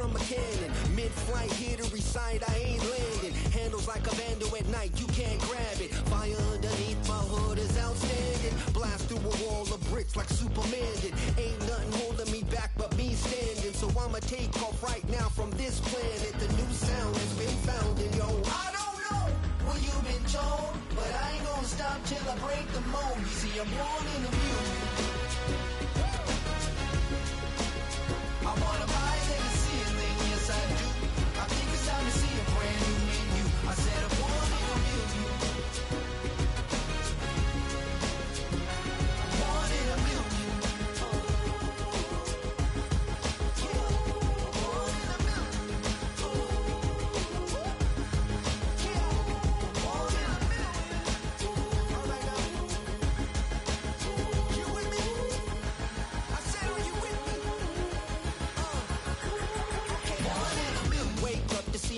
from a cannon. Mid-flight, here to recite, I ain't landing. Handles like a vandal at night, you can't grab it. Fire underneath my hood is outstanding. Blast through a wall of bricks like Superman did. Ain't nothing holding me back but me standing. So I'ma take off right now from this planet. The new sound has been found, and yo, I don't know what you've been told, but I ain't gonna stop till I break the mold. You see, I'm born in the music. I wanna rise in the ceiling, yes I do. I think it's time to see a brand new menu. I said I'm born in the music. Born in the music.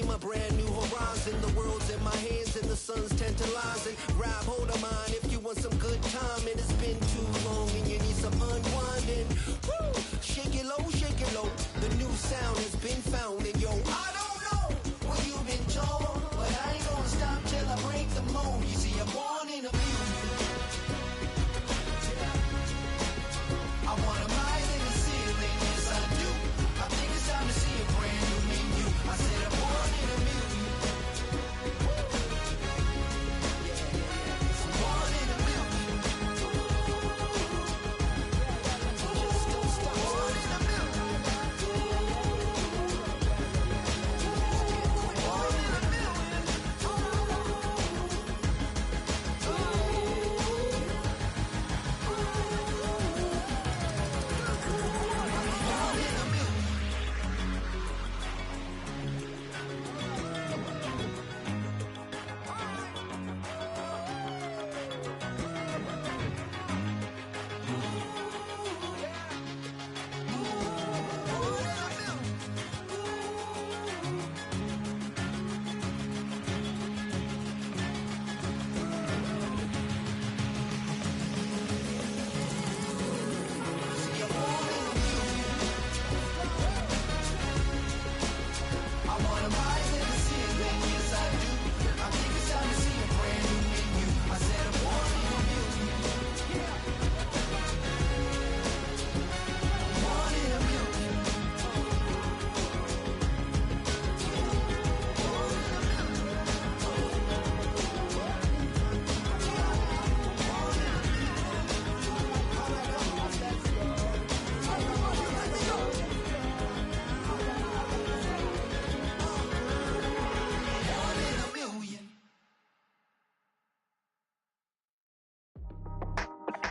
My brand new horizon, the world's in my hands and the sun's tantalizing. Grab hold of mine if you want some good time, and it's been too long and you need some unwinding. Woo! Shake it low, the new sound has been found, and yo, I don't know what you've been told, but I ain't gonna stop till I break the mold. You see, I'm born in the music. I wanna rise in the ceiling, yes I do. I think it's time to see a brand new menu. I said I'm born in the music. Born in the music. Just don't stop. Born in the music. Born in the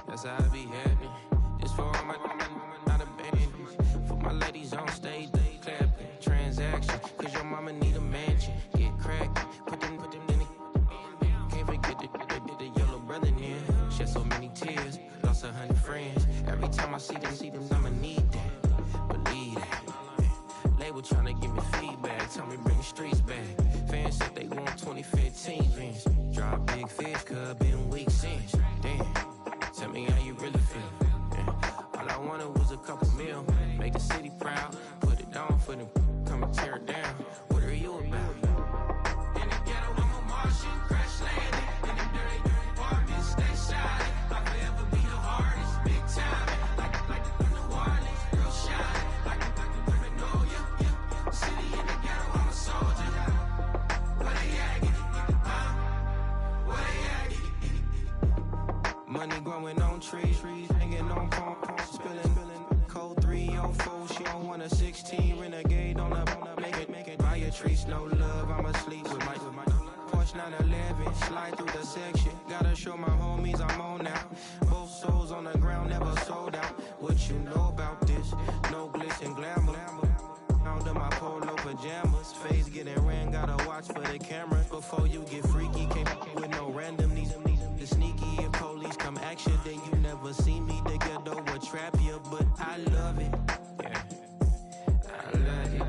That's how I be happening. This for all my not abandoned. For my ladies on stage, they clapping. Transaction, cause your mama need a mansion. Get crackin', put them in the. Can't forget the yellow brother near. Shed so many tears, lost 100 friends. Every time I see them, I'ma need that. Believe that. Label tryna give me feedback, tell me bring the streets back. Fans said they want 2015 Vince. Drop big fish, cuz been weak since. Damn. Tell me how you really feel. Yeah. All I wanted was a couple mil. Make the city proud. Put it on for them. Come and tear it down. What are you about? In the ghetto, I'm a Martian. Crash landing. In them dirty apartments. Stay shining. I'll forever be the hardest. Big time. Like the New Orleans. Real shine. Like the women know ya. City in the ghetto, I'm a soldier. Where they at? Where they at? Money growing on trees, hanging on palm, spilling, code 304. She don't want a 16, renegade on up, make it. Buy a trees, no love. I'ma sleep with my Porsche 911, slide through the section. Gotta show my homies I'm on now. Both souls on the ground, never sold out. What you know about this? No glitz and glamour. Under my polo pajamas, face getting ran, gotta watch for the cameras. Before you get freaky, can't with no randomness. The sneaky and police come action, then you never see me. The ghetto will trap you, but I love it. Yeah, I love it.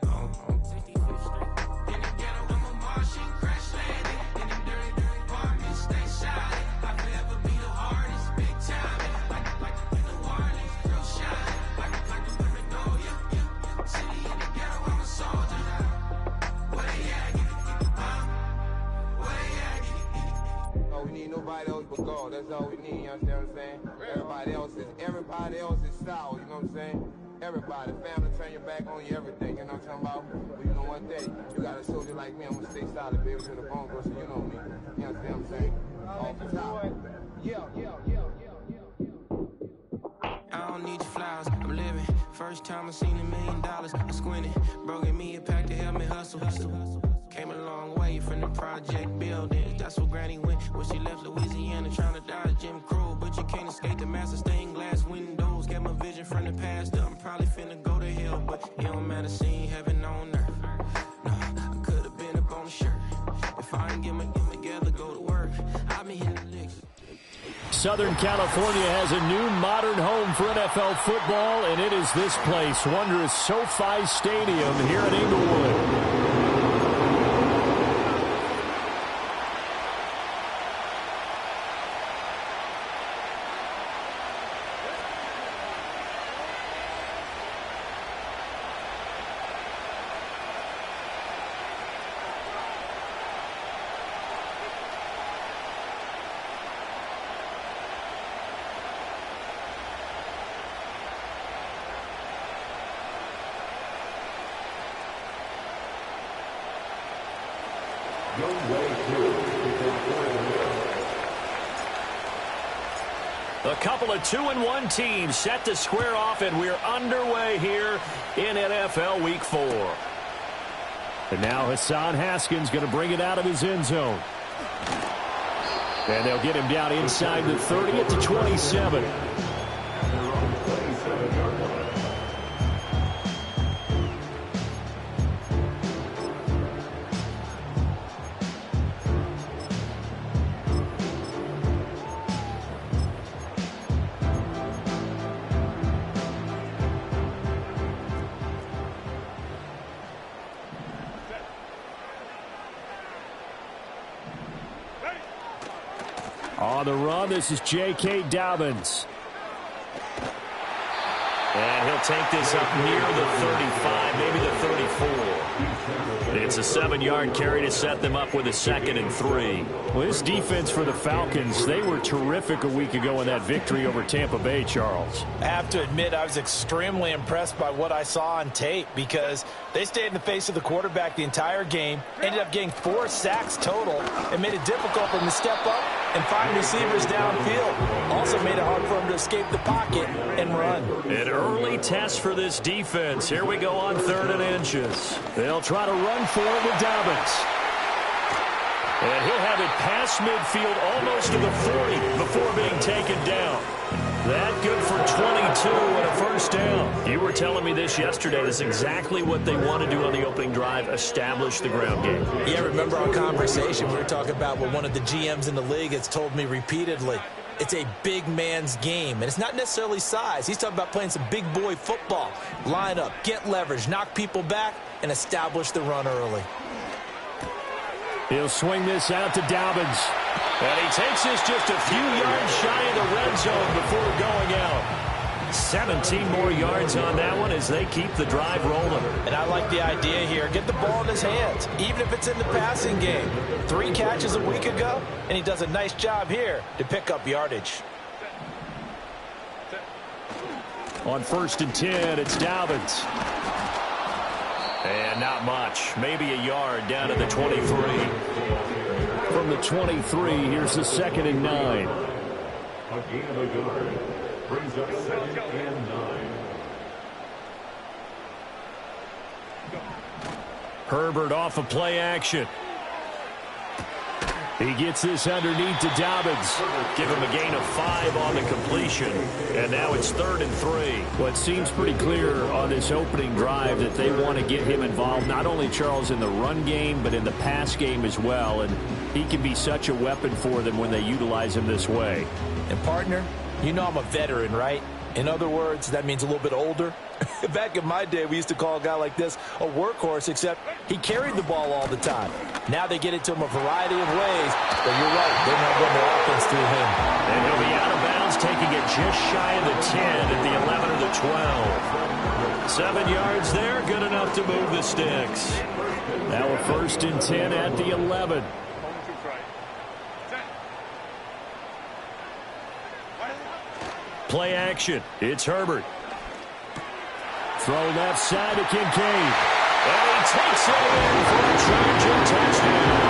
On 55th Street. In the ghetto, I'm a Martian, crash landing. In them dirty apartments, stay shining. I'll forever be the hardest, big time. Like the New Orleans, real shine. Like the women know ya. City in the dog. That's all we need, you understand what I'm saying? Everybody else is sour, you know what I'm saying? Everybody, family, turn your back on you, everything, you know what I'm talking about? But you know one thing, you got a soldier like me, I'm gonna stay solid, baby, to the bone, bro, so you know me. You understand what I'm saying? Off the top. Yeah. I don't need your flowers, I'm living. First time I seen $1 million, I squinted. Bro gave me a pack to help me hustle. Came a long way from the project buildings. That's where Granny went when she left Louisiana, trying to dodge Jim Crow. But you can't escape the master stained glass windows. Got my vision from the past, I'm probably finna go to hell, but it don't matter, seeing heaven on earth. No, I could've been up on the shirt. If I ain't get my together, go to work. I've been hitting the licks. Southern California has a new modern home for NFL football, and it is this place, wondrous SoFi Stadium here in Inglewood. A couple of 2-1 teams set to square off, and we're underway here in NFL Week 4. And now Hassan Haskins going to bring it out of his end zone. And they'll get him down inside the 30 at the 27. On the run, this is J.K. Dobbins. And he'll take this up near the 35, maybe the 34. It's a 7-yard carry to set them up with a 2nd and 3. Well, this defense for the Falcons, they were terrific a week ago in that victory over Tampa Bay, Charles. I have to admit, I was extremely impressed by what I saw on tape because they stayed in the face of the quarterback the entire game, ended up getting 4 sacks total, and made it difficult for him to step up and find receivers downfield. Also made it hard for him to escape the pocket and run. An early test for this defense. Here we go on 3rd and inches. They'll try to run for it with Dobbins. And he'll have it past midfield almost to the 40 before being taken down. That good for 22 and a first down. You were telling me this yesterday. This is exactly what they want to do on the opening drive, establish the ground game. Yeah, remember our conversation? We were talking about what one of the GMs in the league has told me repeatedly. It's a big man's game, and it's not necessarily size. He's talking about playing some big boy football. Line up, get leverage, knock people back, and establish the run early. He'll swing this out to Dobbins. And he takes this just a few yards shy of the red zone before going out. 17 more yards on that one as they keep the drive rolling. And I like the idea here. Get the ball in his hands, even if it's in the passing game. 3 catches a week ago, and he does a nice job here to pick up yardage. On 1st and 10, it's Dobbins. And not much. Maybe a yard down to the 23. From the 23, here's the 2nd and 9. A gain of a yard brings up 2nd and 9. Herbert off of play action. He gets this underneath to Dobbins. Give him a gain of 5 on the completion. And now it's 3rd and 3. Well, it seems pretty clear on this opening drive that they want to get him involved, not only, Charles, in the run game, but in the pass game as well. And he can be such a weapon for them when they utilize him this way. And, partner, you know I'm a veteran, right? In other words, that means a little bit older. Back in my day, we used to call a guy like this a workhorse, except he carried the ball all the time. Now they get it to him a variety of ways, but you're right, they want to run their offense through him. And he'll be out of bounds, taking it just shy of the 10 at the 11 or the 12. 7 yards there, good enough to move the sticks. Now a 1st and 10 at the 11. Play action. It's Herbert. Throw left side to Kincaid. And he takes it in for a Charger touchdown.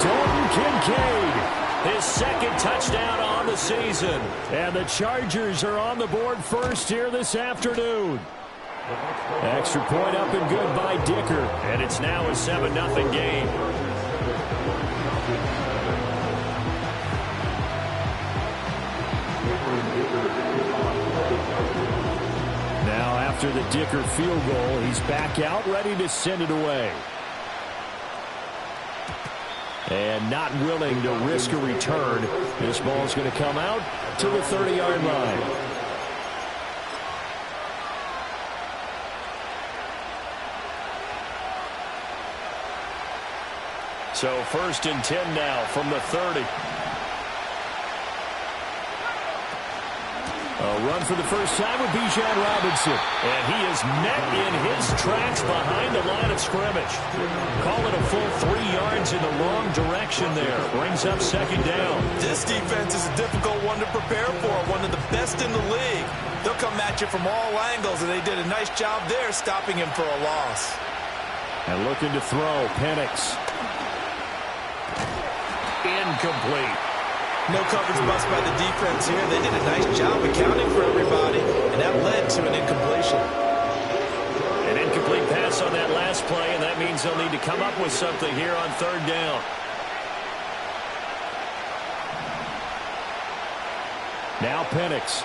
Dalton Kincaid, his second touchdown on the season. And the Chargers are on the board first here this afternoon. Extra point up and good by Dicker. And it's now a 7-0 game. Now after the Dicker field goal, he's back out ready to send it away. And not willing to risk a return. This ball's going to come out to the 30-yard line. So 1st and 10 now from the 30. A run for the first time with Bijan Robinson. And he is met in his tracks behind the line of scrimmage. Call it a full 3 yards in the wrong direction there. Brings up 2nd down. This defense is a difficult one to prepare for. One of the best in the league. They'll come at you from all angles, and they did a nice job there stopping him for a loss. And looking to throw, Penix. Incomplete. No coverage bust by the defense here. They did a nice job accounting for everybody, and that led to an incompletion. An incomplete pass on that last play, and that means they'll need to come up with something here on 3rd down. Now Penix.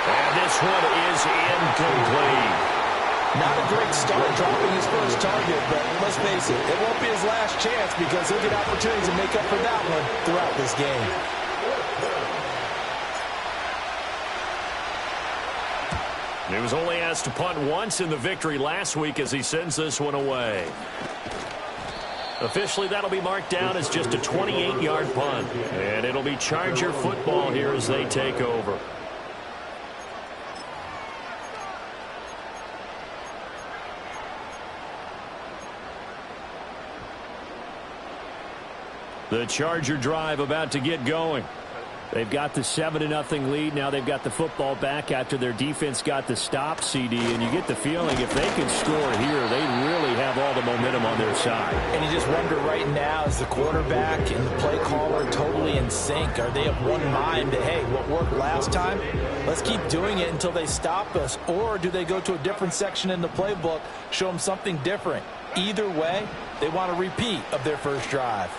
And this one is incomplete. Not a great start dropping his first target, but let's face it, it won't be his last chance because he'll get opportunities to make up for that one throughout this game. He was only asked to punt once in the victory last week as he sends this one away. Officially, that'll be marked down as just a 28-yard punt. And it'll be Charger football here as they take over. The Charger drive about to get going. They've got the 7-0 lead. Now they've got the football back after their defense got the stop, CD. And you get the feeling if they can score here, they really have all the momentum on their side. And you just wonder right now, is the quarterback and the play caller totally in sync? Are they of one mind that, hey, what worked last time, let's keep doing it until they stop us? Or do they go to a different section in the playbook, show them something different? Either way, they want a repeat of their first drive.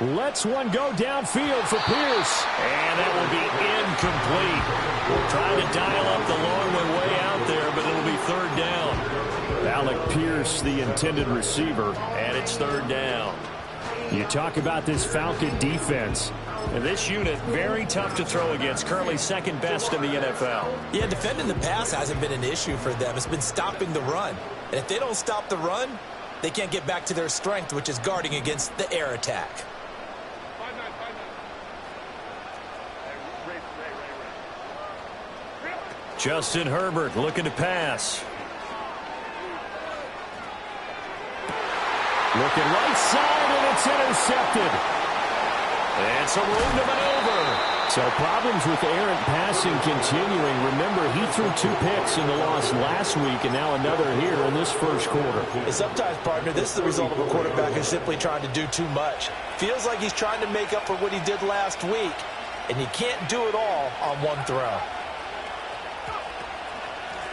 Lets one go downfield for Pierce. And that will be incomplete. We'll try to dial up the long way out there, but it'll be 3rd down. Alec Pierce, the intended receiver, and it's 3rd down. You talk about this Falcon defense. And this unit, very tough to throw against. Currently 2nd best in the NFL. Yeah, defending the pass hasn't been an issue for them. It's been stopping the run. And if they don't stop the run, they can't get back to their strength, which is guarding against the air attack. Justin Herbert looking to pass. Looking right side, and it's intercepted. And some room to maneuver. So problems with errant passing continuing. Remember, he threw 2 picks in the loss last week, and now another here in this first quarter. And sometimes, partner, this is the result of a quarterback who's simply trying to do too much. Feels like he's trying to make up for what he did last week, and you can't do it all on one throw.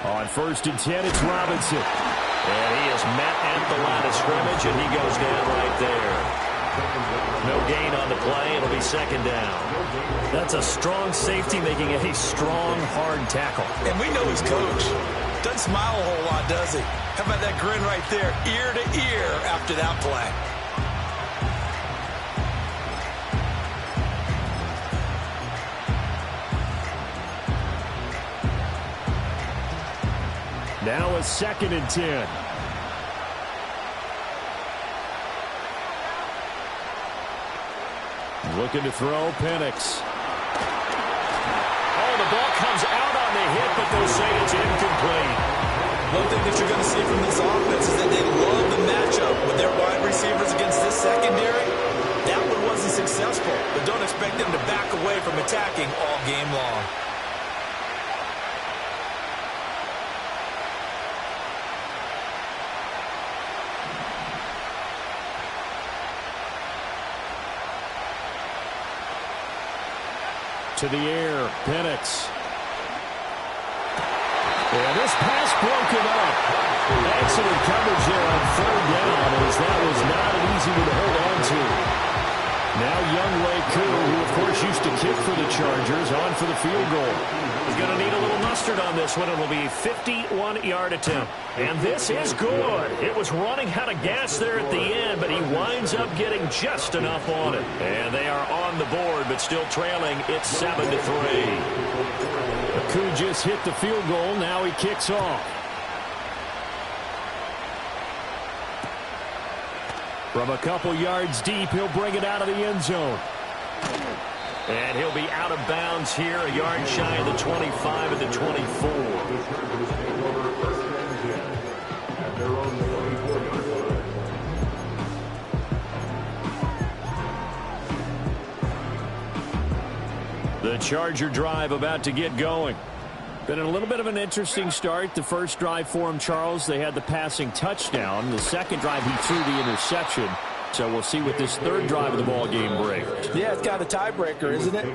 On 1st and 10, it's Robinson. And he is met at the line of scrimmage, and he goes down right there. No gain on the play. It'll be 2nd down. That's a strong safety making a strong, hard tackle. And we know his coach. Doesn't smile a whole lot, does he? How about that grin right there, ear to ear after that play? Now a 2nd and 10. Looking to throw, Penix. Oh, the ball comes out on the hit, but they'll say it's incomplete. One thing that you're going to see from this offense is that they love the matchup with their wide receivers against this secondary. That one was easily successful, but don't expect them to back away from attacking all game long. To the air, Penix. And this pass broken up. Excellent coverage there on third down, as that was not an easy one to hold on to. Now Younghoe Koo, who of course used to kick for the Chargers, on for the field goal. He's going to need a little mustard on this one. It'll be a 51-yard attempt. And this is good. It was running out of gas there at the end, but he winds up getting just enough on it. And they are on the board, but still trailing. It's 7-3. Koo just hit the field goal. Now he kicks off. From a couple yards deep, he'll bring it out of the end zone. And he'll be out of bounds here, a yard shy of the 25 at the 24. The Charger drive about to get going. Been a little bit of an interesting start. The first drive for him, Charles, they had the passing touchdown. The second drive, he threw the interception. So we'll see what this third drive of the ball game brings. Yeah, it's kind of a tiebreaker, isn't it?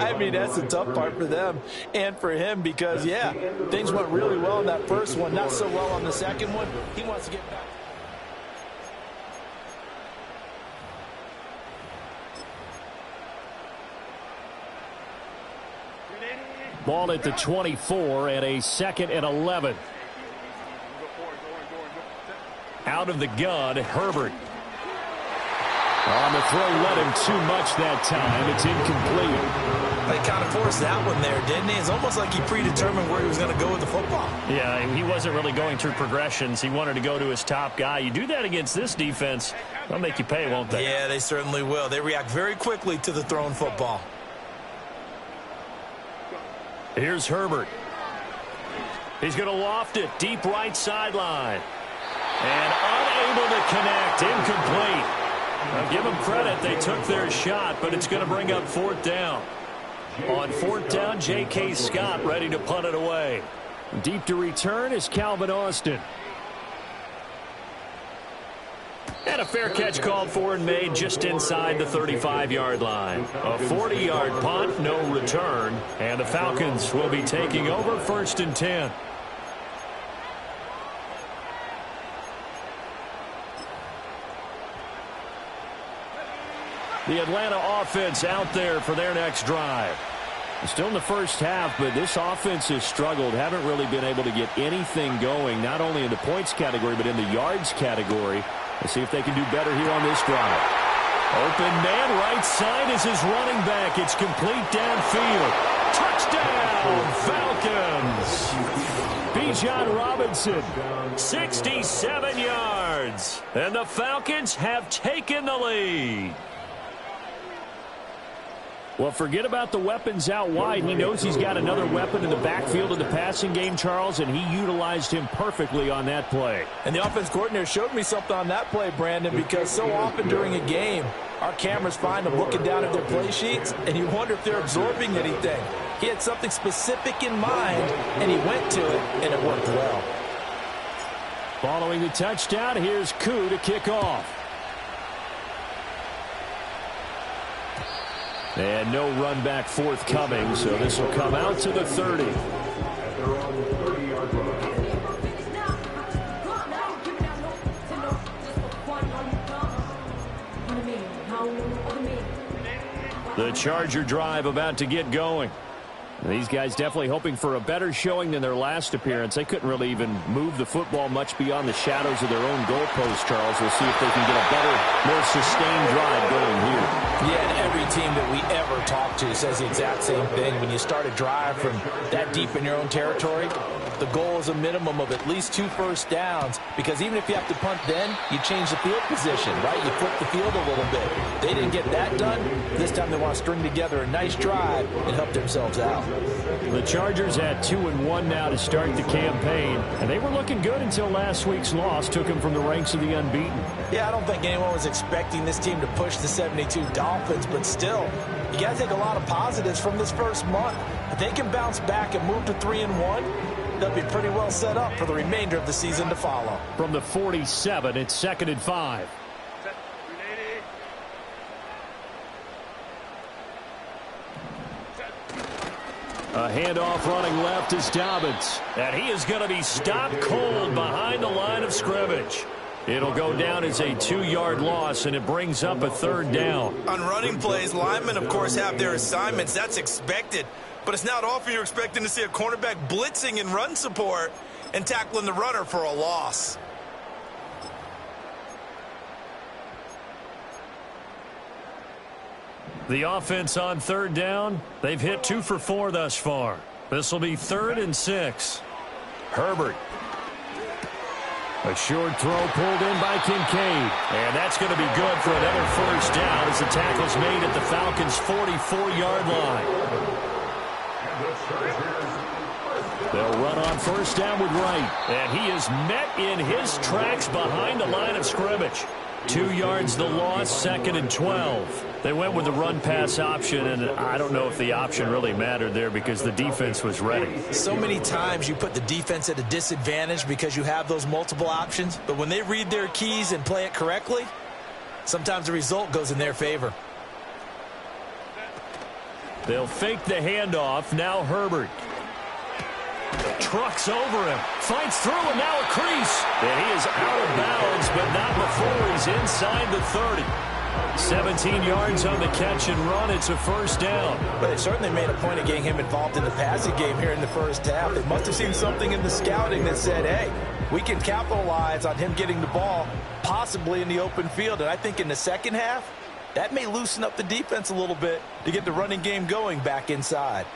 I mean, that's the tough part for them and for him because, yeah, things went really well in that first one, not so well on the second one. He wants to get back. Ball at the 24 and a 2nd and 11. Out of the gun, Herbert. On the throw, led him too much that time. It's incomplete. They kind of forced that one there, didn't he? It's almost like he predetermined where he was going to go with the football. Yeah, he wasn't really going through progressions. He wanted to go to his top guy. You do that against this defense, they'll make you pay, won't they? Yeah, they certainly will. They react very quickly to the thrown football. Here's Herbert. He's going to loft it deep right sideline. And unable to connect. Incomplete. Now give them credit. They took their shot, but it's going to bring up 4th down. On 4th down, J.K. Scott ready to punt it away. Deep to return is Calvin Austin. And a fair catch called for and made just inside the 35-yard line. A 40-yard punt, no return. And the Falcons will be taking over 1st and 10. The Atlanta offense out there for their next drive. Still in the first half, but this offense has struggled. Haven't really been able to get anything going, not only in the points category, but in the yards category. Let's see if they can do better here on this drive. Open man, right side is his running back. It's complete downfield. Touchdown, Falcons. Bijan Robinson, 67 yards. And the Falcons have taken the lead. Well, forget about the weapons out wide. He knows he's got another weapon in the backfield of the passing game, Charles, and he utilized him perfectly on that play. And the offense coordinator showed me something on that play, Brandon, because so often during a game, our cameras find them looking down at their play sheets, and you wonder if they're absorbing anything. He had something specific in mind, and he went to it, and it worked well. Following the touchdown, here's Koo to kick off. And no run back forthcoming, so this will come out to the 30. The Charger drive about to get going. These guys definitely hoping for a better showing than their last appearance. They couldn't really even move the football much beyond the shadows of their own goalpost, Charles. We'll see if they can get a better, more sustained drive going here. Yeah, and every team that we ever talk to says the exact same thing. When you start a drive from that deep in your own territory, the goal is a minimum of at least 2 first downs, because even if you have to punt then, you change the field position, right? You flip the field a little bit. They didn't get that done. This time they want to string together a nice drive and help themselves out. The Chargers at 2-1 now to start the campaign, and they were looking good until last week's loss took them from the ranks of the unbeaten. Yeah, I don't think anyone was expecting this team to push the 72 Dolphins, but still, you got to take a lot of positives from this first month. If they can bounce back and move to 3-1, they'll be pretty well set up for the remainder of the season to follow. From the 47, it's 2nd and 5. A handoff running left is Dobbins. And he is going to be stopped cold behind the line of scrimmage. It'll go down as a 2-yard loss, and it brings up a 3rd down. On running plays, linemen, of course, have their assignments. That's expected. But it's not often you're expecting to see a cornerback blitzing in run support and tackling the runner for a loss. The offense on 3rd down, they've hit 2 for 4 thus far. This will be 3rd and 6. Herbert. A short throw pulled in by Kincaid. And that's going to be good for another 1st down as the tackle's made at the Falcons' 44-yard line. They'll run on 1st down with Wright. And he is met in his tracks behind the line of scrimmage. 2 yards the loss, 2nd and 12. They went with the run-pass option, and I don't know if the option really mattered there because the defense was ready. So many times you put the defense at a disadvantage because you have those multiple options, but when they read their keys and play it correctly, sometimes the result goes in their favor. They'll fake the handoff. Now Herbert. Trucks over him. Fights through, and now a crease. And he is out of bounds, but not before he's inside the 30. 17 yards on the catch and run. It's a 1st down. But they certainly made a point of getting him involved in the passing game here in the first half. They must have seen something in the scouting that said, hey, we can capitalize on him getting the ball, possibly in the open field. And I think in the second half, that may loosen up the defense a little bit to get the running game going back inside.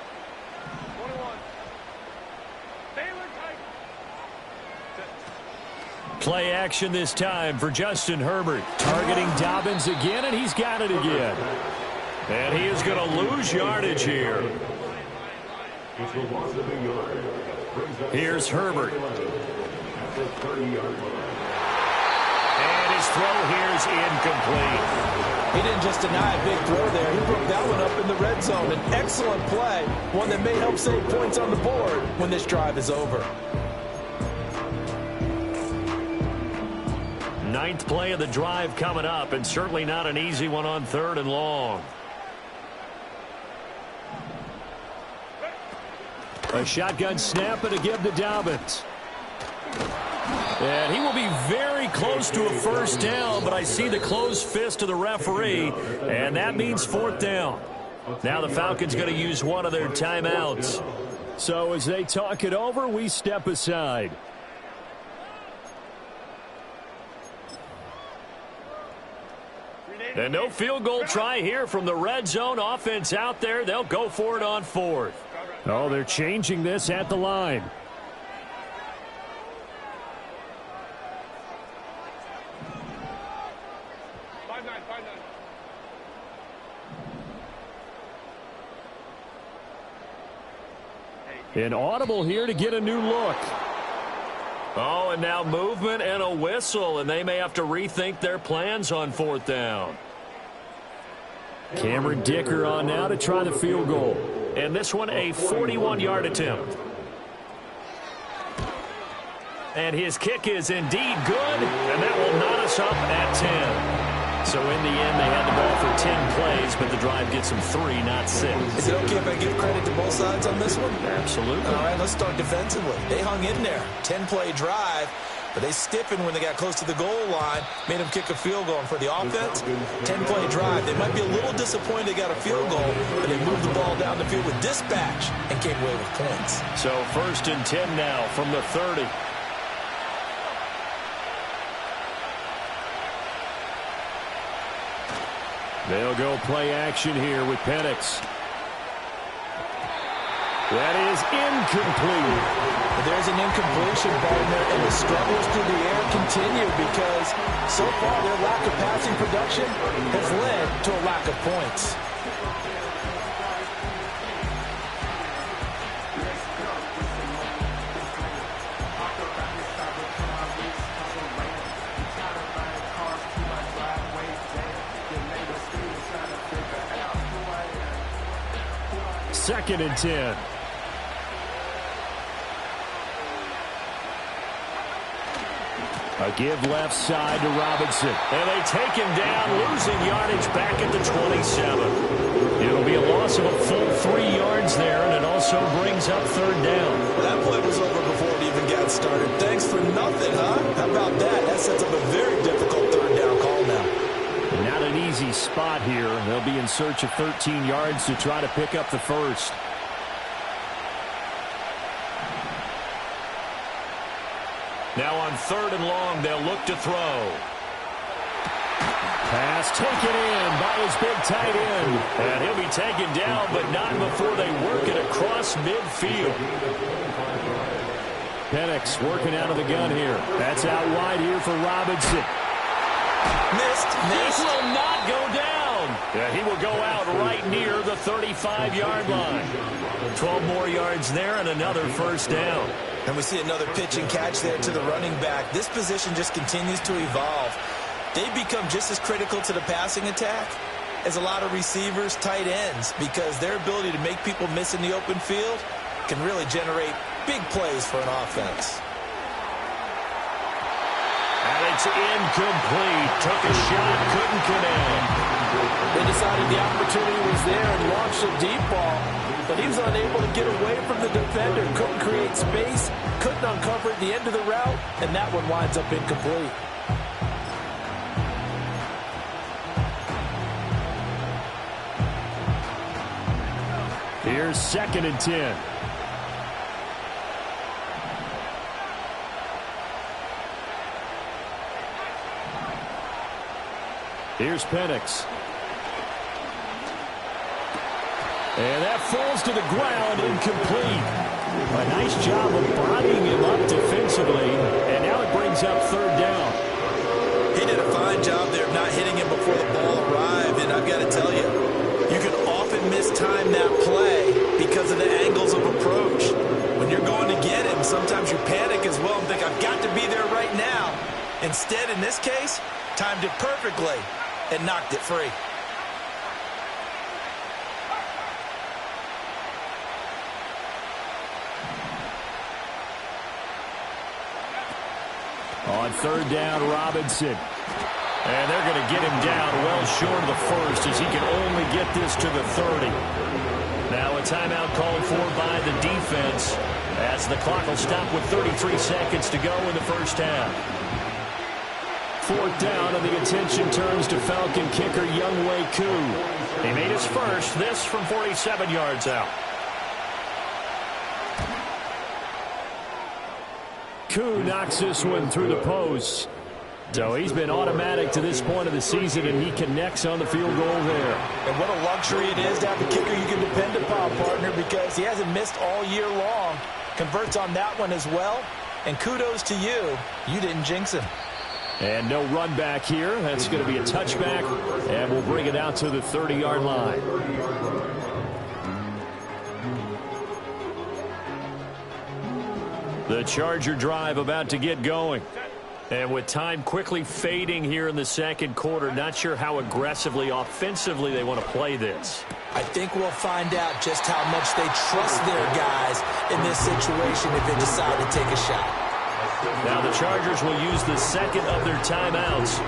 Play action this time for Justin Herbert. Targeting Dobbins again, and he's got it again. And he is going to lose yardage here. Here's Herbert. And his throw here is incomplete. He didn't just deny a big throw there. He broke that one up in the red zone. An excellent play, one that may help save points on the board when this drive is over. 9th play of the drive coming up, and certainly not an easy one on 3rd and long. A shotgun snap and a give to Dobbins. And he will be very close to a 1st down, but I see the closed fist of the referee, and that means 4th down. Now the Falcons going to use one of their timeouts. So as they talk it over, we step aside. And no field goal try here from the red zone. Offense out there. They'll go for it on 4th. Oh, they're changing this at the line. An audible here to get a new look. Oh, and now movement and a whistle, and they may have to rethink their plans on 4th down. Cameron Dicker on now to try the field goal. And this one a 41-yard attempt. And his kick is indeed good, and that will knot us up at 10. So in the end, they had the ball for 10 plays, but the drive gets them 3, not 6. Is it okay if I give credit to both sides on this one? Absolutely. All right, let's start defensively. They hung in there. 10-play drive, but they stiffened when they got close to the goal line, made them kick a field goal. And for the offense, 10-play drive. They might be a little disappointed they got a field goal, but they moved the ball down the field with dispatch and came away with points. So 1st and 10 now from the 30. They'll go play action here with Penix. That is incomplete. There's an incompletion ball in there, and the struggles through the air continue because so far their lack of passing production has led to a lack of points. 2nd and 10. A give left side to Robinson. And they take him down, losing yardage back at the 27. It'll be a loss of a full 3 yards there, and it also brings up 3rd down. That play was over before it even got started. Thanks for nothing, huh? How about that? That sets up a very difficult 3rd down call now. Not an easy spot here. They'll be in search of 13 yards to try to pick up the first. Now on 3rd and long, they'll look to throw. Pass taken in by his big tight end. And he'll be taken down, but not before they work it across midfield. Penix working out of the gun here. That's out wide here for Robinson. Missed. This will not go down. Yeah, he will go out right near the 35-yard line. 12 more yards there and another 1st down. And we see another pitch and catch there to the running back. This position just continues to evolve. They become just as critical to the passing attack as a lot of receivers, tight ends, because their ability to make people miss in the open field can really generate big plays for an offense. And it's incomplete. Took a shot, couldn't connect. They decided the opportunity was there and launched a deep ball, but he was unable to get away from the defender. Couldn't create space, couldn't uncover at the end of the route, and that one winds up incomplete. Here's 2nd and 10. Here's Penix. And that falls to the ground, incomplete. A nice job of bodying him up defensively, and now it brings up 3rd down. He did a fine job there of not hitting him before the ball arrived, and I've got to tell you, you can often mistime that play because of the angles of approach. When you're going to get him, sometimes you panic as well and think, I've got to be there right now. Instead, in this case, timed it perfectly and knocked it free. On 3rd down, Robinson. And they're going to get him down well short of the first as he can only get this to the 30. Now a timeout called for by the defense as the clock will stop with 33 seconds to go in the first half. 4th down, and the attention turns to Falcon kicker Younghoe Koo. He made his first, this from 47 yards out. Koo knocks this one through the post. So he's been automatic to this point of the season, and he connects on the field goal there. And what a luxury it is to have a kicker you can depend upon, partner, because he hasn't missed all year long. Converts on that one as well. And kudos to you. You didn't jinx him. And no run back here. That's going to be a touchback, and we'll bring it out to the 30-yard line. The Charger drive about to get going. And with time quickly fading here in the 2nd quarter, not sure how aggressively, offensively they want to play this. I think we'll find out just how much they trust their guys in this situation if they decide to take a shot. Now the Chargers will use the 2nd of their timeouts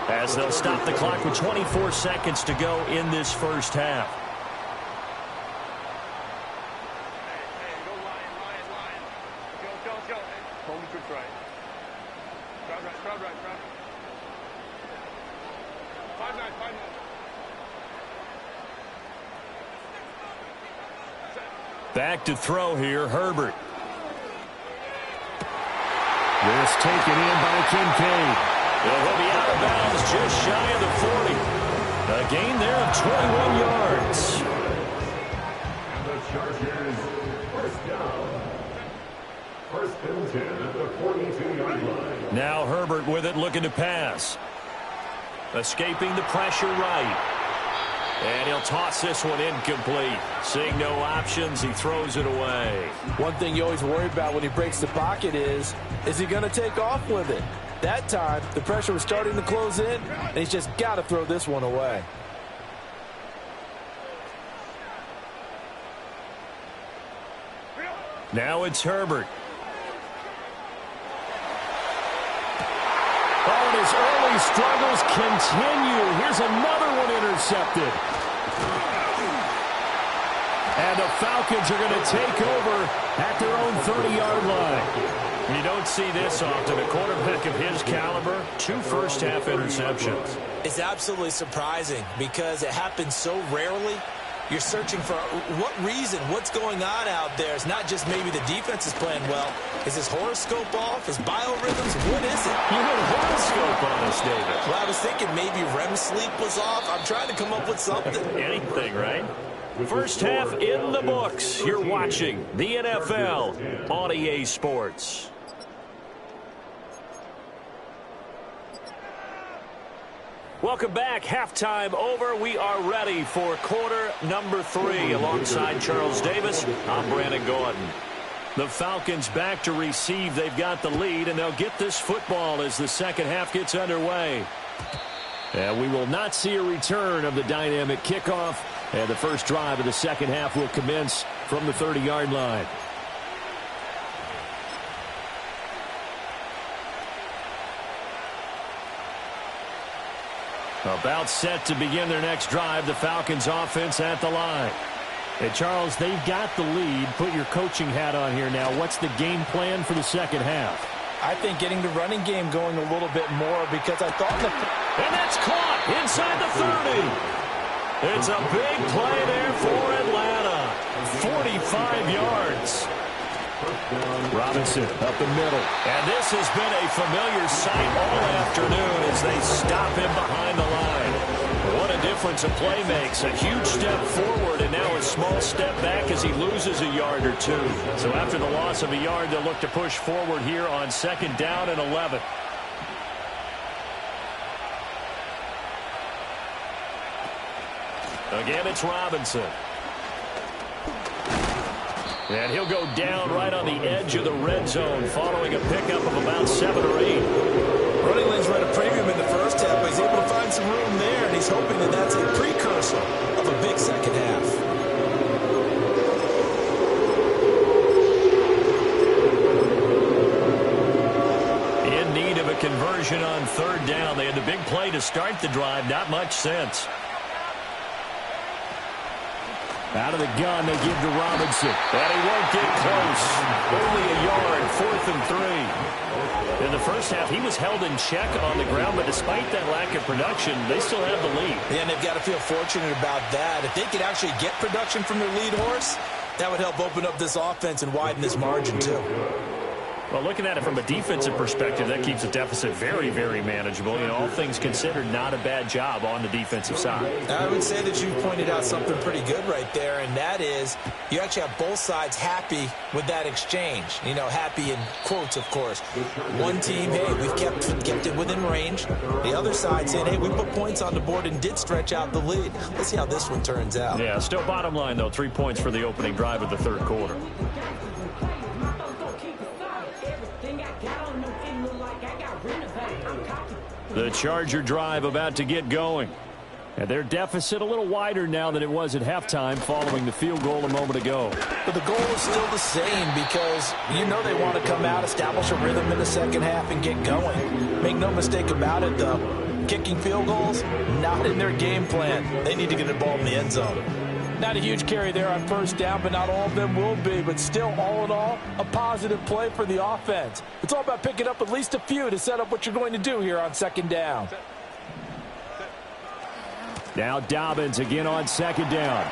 as they'll stop the clock with 24 seconds to go in this first half. Back to throw here, Herbert. This taken in by Kincaid. He'll be out of bounds just shy of the 40. A gain there of 21 yards. And the Chargers, 1st down. 1st and 10 at the 42-yard line. Now Herbert with it, looking to pass. Escaping the pressure right. And he'll toss this one incomplete. Seeing no options, he throws it away. One thing you always worry about when he breaks the pocket is he going to take off with it? That time, the pressure was starting to close in, and he's just got to throw this one away. Now it's Herbert. Oh, and his early struggles continue. Here's another one intercepted. And the Falcons are going to take over at their own 30-yard line. You don't see this often. A quarterback of his caliber, 2 first-half interceptions. It's absolutely surprising because it happens so rarely. You're searching for what reason, what's going on out there. It's not just maybe the defense is playing well. Is his horoscope off? His biorhythms? What is it? You had a horoscope on us, David. Well, I was thinking maybe REM sleep was off. I'm trying to come up with something. Anything, right? First half in the books. You're watching the NFL on EA Sports. Welcome back. Halftime over. We are ready for quarter number 3. Alongside Charles Davis, I'm Brandon Gordon. The Falcons back to receive. They've got the lead, and they'll get this football as the second half gets underway. And we will not see a return of the dynamic kickoff. And the first drive of the second half will commence from the 30-yard line. About set to begin their next drive, the Falcons offense at the line. Hey, Charles, they've got the lead. Put your coaching hat on here now. What's the game plan for the second half? I think getting the running game going a little bit more because I thought... And that's caught inside the 30. It's a big play there for Atlanta. 45 yards. Robinson up the middle. And this has been a familiar sight all afternoon as they stop him behind the line. What a difference a play makes. A huge step forward and now a small step back as he loses a yard or 2. So after the loss of a yard, they'll look to push forward here on 2nd down and 11. Again, it's Robinson. And he'll go down right on the edge of the red zone following a pickup of about 7 or 8. Running lanes were at a premium in the first half, but he's able to find some room there, and he's hoping that that's a precursor of a big second half. In need of a conversion on 3rd down. They had the big play to start the drive. Not much sense. Out of the gun, they give to Robinson. And he won't get close. Only a yard, 4th and 3. In the first half, he was held in check on the ground, but despite that lack of production, they still have the lead. Yeah, and they've got to feel fortunate about that. If they could actually get production from their lead horse, that would help open up this offense and widen this margin, too. Well, looking at it from a defensive perspective, that keeps the deficit very, very manageable. You know, all things considered, not a bad job on the defensive side. I would say that you pointed out something pretty good right there, and that is you actually have both sides happy with that exchange. You know, happy in quotes, of course. One team, hey, we've kept it within range. The other side saying, hey, we put points on the board and did stretch out the lead. Let's see how this one turns out. Yeah, still bottom line, though, 3 points for the opening drive of the 3rd quarter. The Charger drive about to get going. And their deficit a little wider now than it was at halftime following the field goal a moment ago. But the goal is still the same because you know they want to come out, establish a rhythm in the second half, and get going. Make no mistake about it, though. Kicking field goals, not in their game plan. They need to get the ball in the end zone. Not a huge carry there on 1st down, but not all of them will be. But still, all in all, a positive play for the offense. It's all about picking up at least a few to set up what you're going to do here on 2nd down. Now Dobbins again on 2nd down.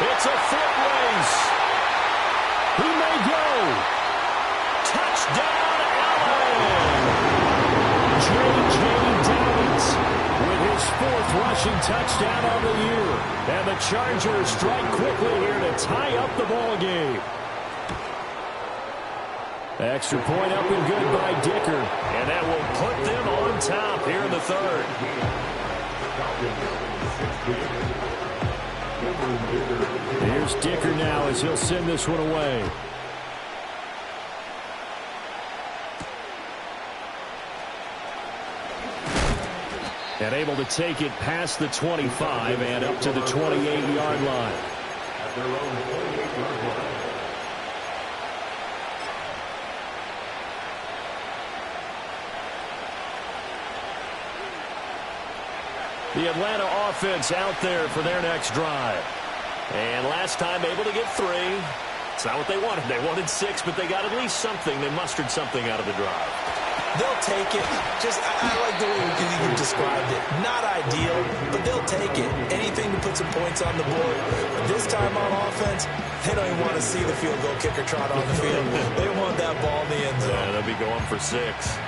It's a foot race. He may go. Touchdown, Allen. J.J. Dobbins with his 4th rushing touchdown of the year. And the Chargers strike quickly here to tie up the ball game. Extra point up and good by Dicker. And that will put them on top here in the 3rd. Here's Dicker now as he'll send this one away. And able to take it past the 25 and up to the 28-yard line. At their own 28 The Atlanta offense out there for their next drive. And last time able to get 3. It's not what they wanted. They wanted 6, but they got at least something. They mustered something out of the drive. They'll take it. I like the way you described it. Not ideal, but they'll take it. Anything to put some points on the board. But this time on offense, they don't even want to see the field goal kicker trot on the field. They want that ball in the end zone. Yeah, they'll be going for 6.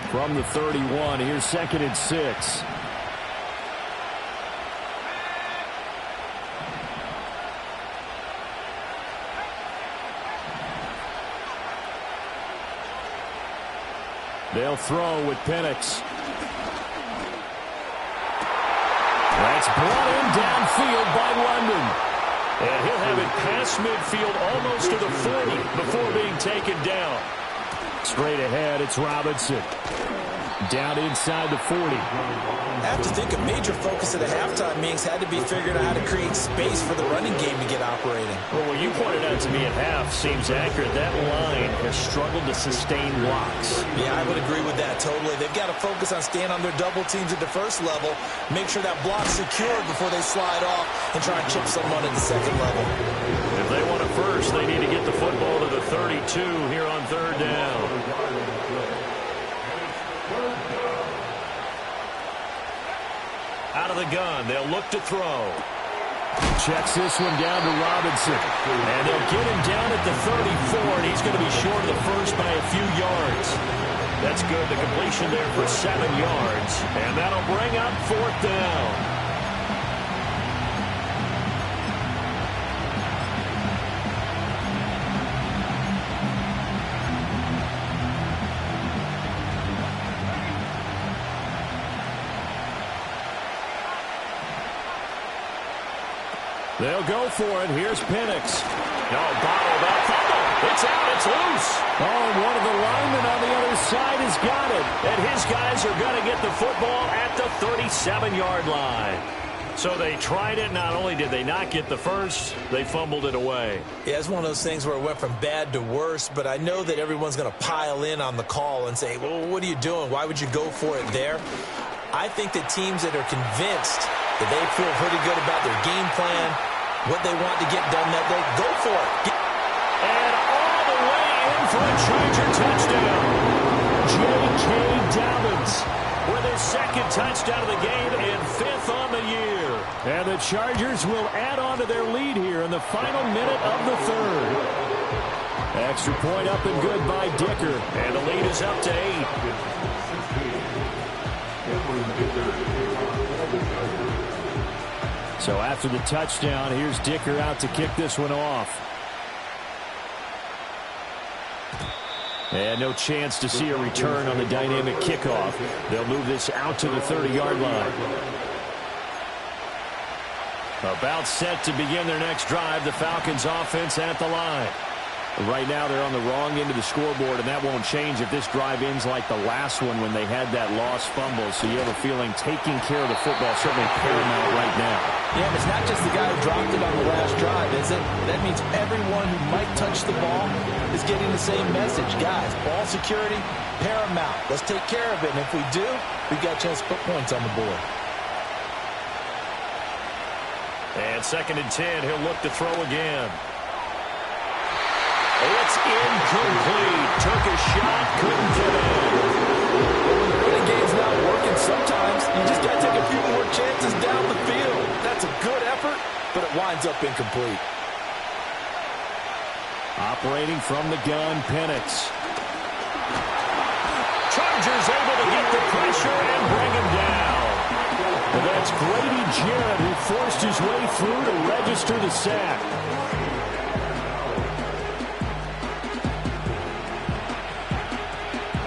From the 31, here's 2nd and 6. They'll throw with Penix. That's brought in downfield by London. And he'll have it past midfield almost to the 40 before being taken down. Straight ahead, it's Robinson. Down inside the 40. I have to think a major focus of the halftime meetings had to be figuring out how to create space for the running game to get operating. Well, what you pointed out to me at half seems accurate. That line has struggled to sustain blocks. Yeah, I would agree with that totally. They've got to focus on staying on their double teams at the first level, make sure that block's secured before they slide off and try and chip someone at the second level. If they want it first, they need to get the football to the 32 here on 3rd down. Out of the gun, they'll look to throw. Checks this one down to Robinson. And they'll get him down at the 34, and he's going to be short of the first by a few yards. That's good. The completion there for 7 yards. And that'll bring up 4th down. They'll go for it. Here's Penix. No, bottled up. Fumble. It's out. It's loose. Oh, and one of the linemen on the other side has got it. And his guys are going to get the football at the 37-yard line. So they tried it. Not only did they not get the first, they fumbled it away. Yeah, it's one of those things where it went from bad to worse, but I know that everyone's going to pile in on the call and say, well, what are you doing? Why would you go for it there? I think that teams that are convinced that they feel pretty good about their game plan, what they want to get done that day, go for it. And all the way in for a Charger touchdown. J.K. Dobbins with his 2nd touchdown of the game and 5th on the year. And the Chargers will add on to their lead here in the final minute of the 3rd. Extra point up and good by Dicker. And the lead is up to 8. So after the touchdown, here's Dicker out to kick this one off. And no chance to see a return on the dynamic kickoff. They'll move this out to the 30-yard line. About set to begin their next drive, the Falcons offense at the line. Right now they're on the wrong end of the scoreboard, and that won't change if this drive ends like the last one when they had that lost fumble. So you have a feeling taking care of the football certainly paramount right now. Yeah, and it's not just the guy who dropped it on the last drive, is it? That means everyone who might touch the ball is getting the same message. Guys, ball security, paramount. Let's take care of it, and if we do, we've got a chance to put points on the board. And 2nd and 10, he'll look to throw again. It's incomplete. Took a shot, couldn't get in. When the running game's not working, sometimes you just got to take a few more chances down the field. That's a good effort, but it winds up incomplete. Operating from the gun, Penix. Chargers able to get the pressure and bring him down. And that's Grady Jarrett who forced his way through to register the sack.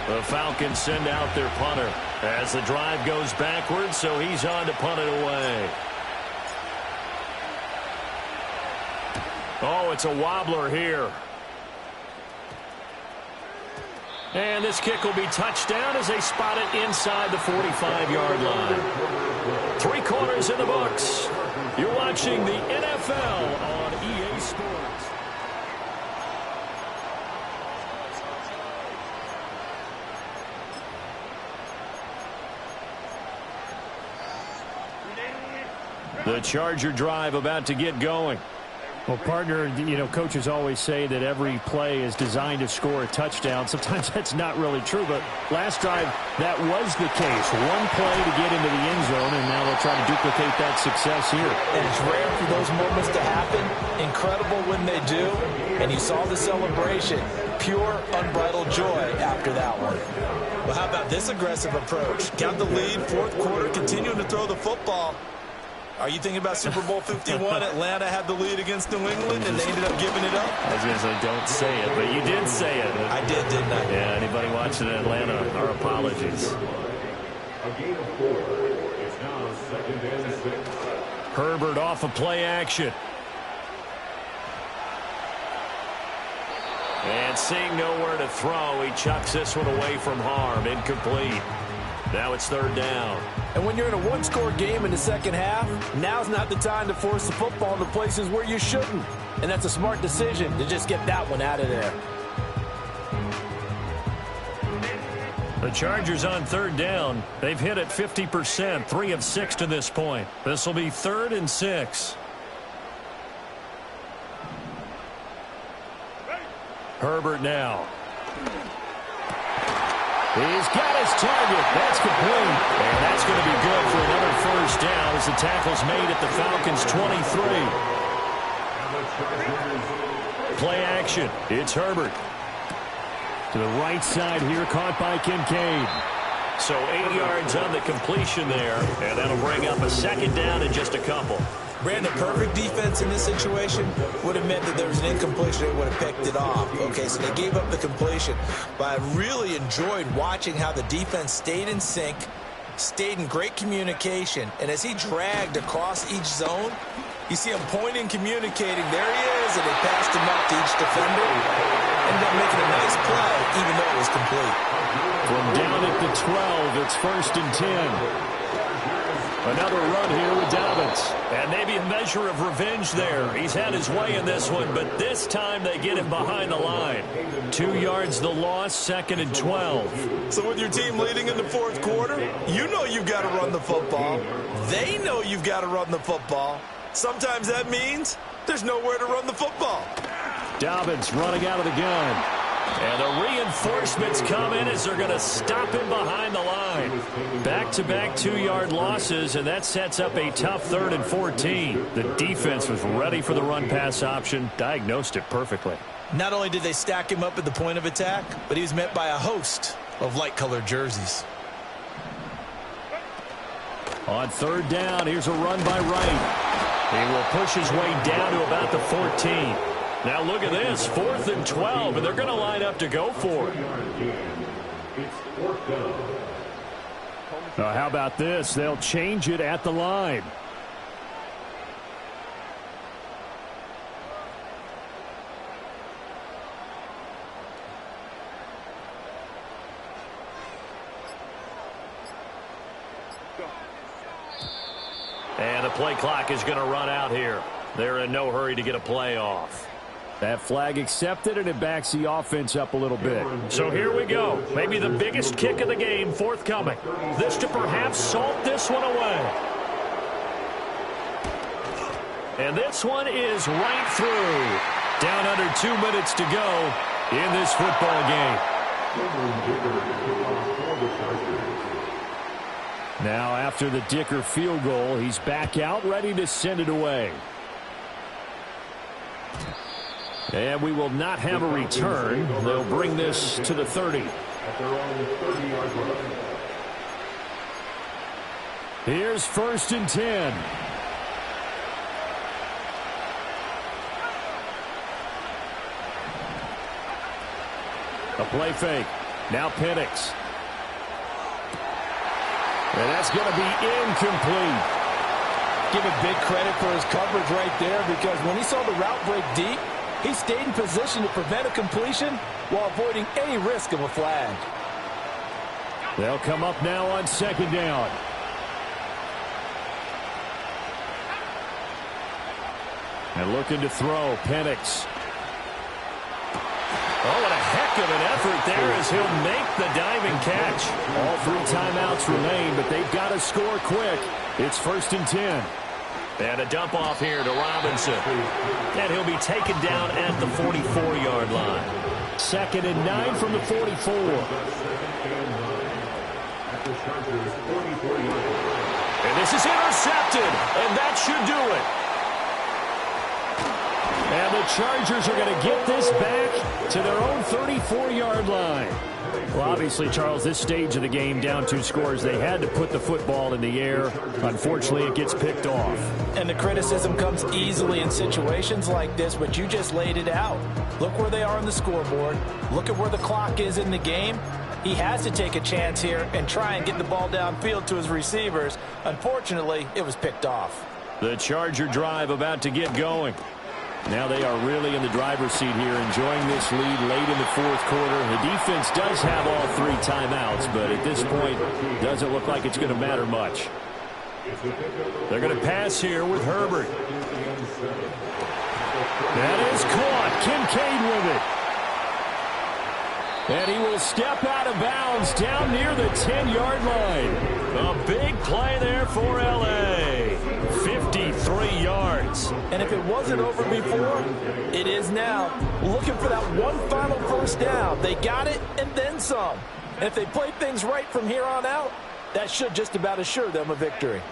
The Falcons send out their punter as the drive goes backwards, so he's on to punt it away. Oh, it's a wobbler here. And this kick will be touchdown as they spot it inside the 45-yard line. 3 quarters in the books. You're watching the NFL on EA Sports. The Charger drive about to get going. Well, partner, coaches always say that every play is designed to score a touchdown. Sometimes that's not really true, but last drive, that was the case. One play to get into the end zone, and now they'll try to duplicate that success here. And it's rare for those moments to happen. Incredible when they do. And you saw the celebration. Pure, unbridled joy after that one. Well, how about this aggressive approach? Got the lead, fourth quarter, continuing to throw the football. Are you thinking about Super Bowl 51? Atlanta had the lead against New England, and they ended up giving it up? I was going to say, don't say it, but you did say it. I did, didn't I? Yeah, anybody watching in Atlanta, our apologies. A gain of 4. It's now 2nd and 6. Herbert off of play action. And seeing nowhere to throw, he chucks this one away from harm. Incomplete. Now it's 3rd down. And when you're in a one-score game in the second half, now's not the time to force the football into places where you shouldn't. And that's a smart decision to just get that one out of there. The Chargers on 3rd down. They've hit it 50%, 3 of 6 to this point. This will be 3rd and 6. Herbert now. He's got his target. That's complete. And that's going to be good for another 1st down as the tackle's made at the Falcons' 23. Play action. It's Herbert. To the right side here, caught by Kincaid. So 8 yards on the completion there, and that'll bring up a 2nd down in just a couple. Brandon, perfect defense in this situation would have meant that there was an incompletion. They would have picked it off. Okay, so they gave up the completion. But I really enjoyed watching how the defense stayed in sync, stayed in great communication. And as he dragged across each zone, you see him pointing, communicating. There he is, and they passed him up to each defender. Ended up making a nice play, even though it was complete. From down at the 12, it's 1st and 10. Another run here with Dobbins. And maybe a measure of revenge there. He's had his way in this one, but this time they get him behind the line. 2 yards the loss, 2nd and 12. So with your team leading in the 4th quarter, you know you've got to run the football. They know you've got to run the football. Sometimes that means there's nowhere to run the football. Dobbins running out of the gun. And the reinforcements come in as they're going to stop him behind the line. Back-to-back 2-yard losses, and that sets up a tough 3rd and 14. The defense was ready for the run-pass option, diagnosed it perfectly. Not only did they stack him up at the point of attack, but he was met by a host of light-colored jerseys. On 3rd down, here's a run by Wright. He will push his way down to about the 14. Now look at this, 4th and 12, and they're going to line up to go for it. Now, how about this? They'll change it at the line. And the play clock is going to run out here. They're in no hurry to get a play off. That flag accepted, and it backs the offense up a little bit. So here we go. Maybe the biggest kick of the game forthcoming. This to perhaps salt this one away. And this one is right through. Down under 2 minutes to go in this football game. Now after the Dicker field goal, he's back out ready to send it away. And we will not have a return. They'll bring this to the 30. Here's 1st and 10. A play fake. Now Penix. And that's going to be incomplete. Give it big credit for his coverage right there, because when he saw the route break deep, he stayed in position to prevent a completion while avoiding any risk of a flag. They'll come up now on 2nd down. And looking to throw, Penix. Oh, what a heck of an effort there as he'll make the diving catch. All 3 timeouts remain, but they've got to score quick. It's 1st and 10. And a dump off here to Robinson. And he'll be taken down at the 44-yard line. 2nd and 9 from the 44. And this is intercepted, and that should do it. And the Chargers are going to get this back to their own 34-yard line. Well, obviously, Charles, this stage of the game, down 2 scores, they had to put the football in the air. Unfortunately, it gets picked off. And the criticism comes easily in situations like this, but you just laid it out. Look where they are on the scoreboard. Look at where the clock is in the game. He has to take a chance here and try and get the ball downfield to his receivers. Unfortunately, it was picked off. The Charger drive about to get going. Now they are really in the driver's seat here, enjoying this lead late in the 4th quarter. The defense does have all 3 timeouts, but at this point, doesn't look like it's going to matter much. They're going to pass here with Herbert. That is caught. Kincaid with it. And he will step out of bounds down near the 10-yard line. A big play there for L.A. 53 yards. And if it wasn't over before, it is now. Looking for that one final first down. They got it and then some. And if they play things right from here on out, that should just about assure them a victory.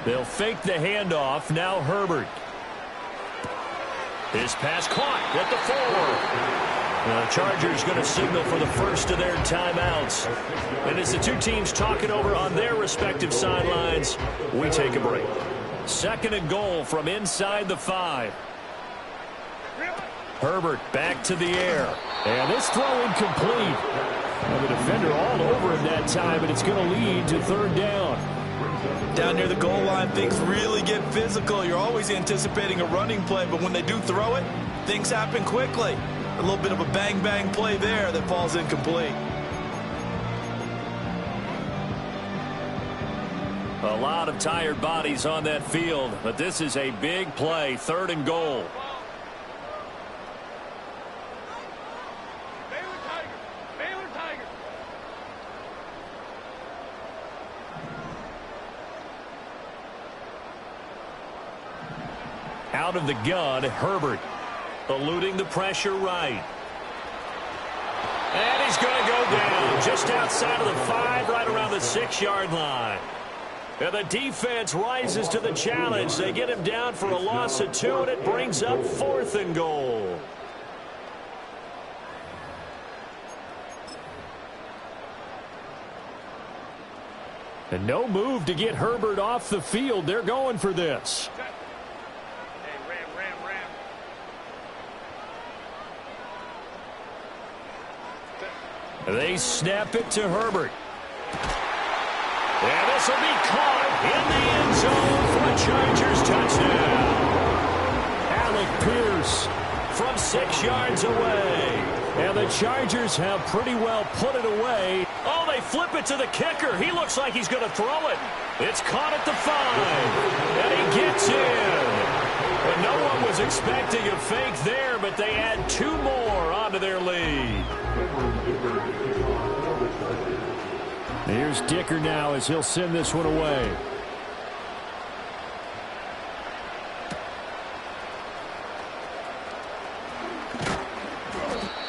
They'll fake the handoff. Now Herbert. His pass caught at the 4. The Chargers going to signal for the first of their timeouts. And as the 2 teams talking over on their respective sidelines, we take a break. 2nd and goal from inside the 5. Herbert back to the air. And this throw incomplete. And the defender all over him that time, and it's going to lead to 3rd down. Down near the goal line, things really get physical. You're always anticipating a running play, but when they do throw it, things happen quickly. A little bit of a bang-bang play there that falls incomplete. A lot of tired bodies on that field, but this is a big play. 3rd and goal. Out of the gun, Herbert. Eluding the pressure right. And he's going to go down just outside of the 5, right around the 6-yard line. And the defense rises to the challenge. They get him down for a loss of 2, and it brings up 4th and goal. And no move to get Herbert off the field. They're going for this. They snap it to Herbert. And this will be caught in the end zone for a Chargers touchdown. Alec Pierce from 6 yards away. And the Chargers have pretty well put it away. Oh, they flip it to the kicker. He looks like he's going to throw it. It's caught at the 5. And he gets in. And no one was expecting a fake there, but they add 2 more onto their lead. Here's Dicker now as he'll send this one away.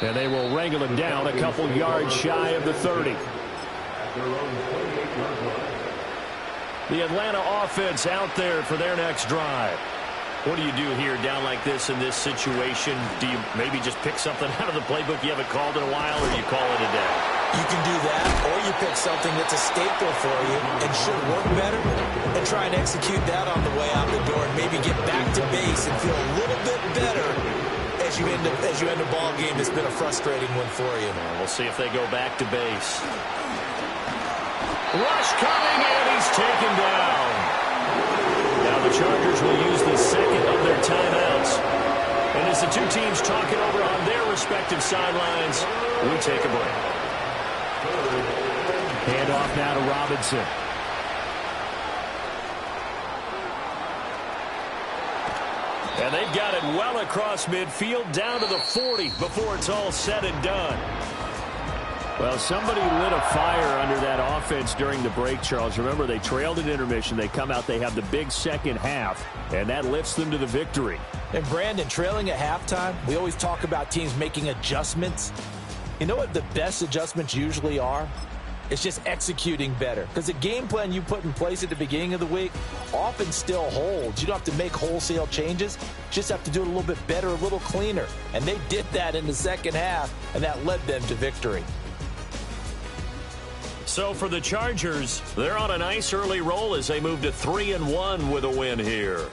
And they will wrangle him down a couple yards shy of the 30. The Atlanta offense out there for their next drive. What do you do here down like this in this situation? Do you maybe just pick something out of the playbook you haven't called in a while, or you call it a day? You can do that, or you pick something that's a staple for you and should work better, and try and execute that on the way out the door and maybe get back to base and feel a little bit better as you end a ball game that's been a frustrating one for you. We'll see if they go back to base. Rush coming, and he's taken down. Now the Chargers will use the 2nd of their timeouts. And as the 2 teams talking over on their respective sidelines, we take a break. Hand off now to Robinson. And they've got it well across midfield, down to the 40 before it's all said and done. Well, somebody lit a fire under that offense during the break, Charles. Remember, they trailed at intermission. They come out, they have the big second half, and that lifts them to the victory. And, Brandon, trailing at halftime, we always talk about teams making adjustments. You know what the best adjustments usually are? It's just executing better. Because the game plan you put in place at the beginning of the week often still holds. You don't have to make wholesale changes. You just have to do it a little bit better, a little cleaner. And they did that in the second half, and that led them to victory. So for the Chargers, they're on a nice early roll as they move to 3-1 with a win here.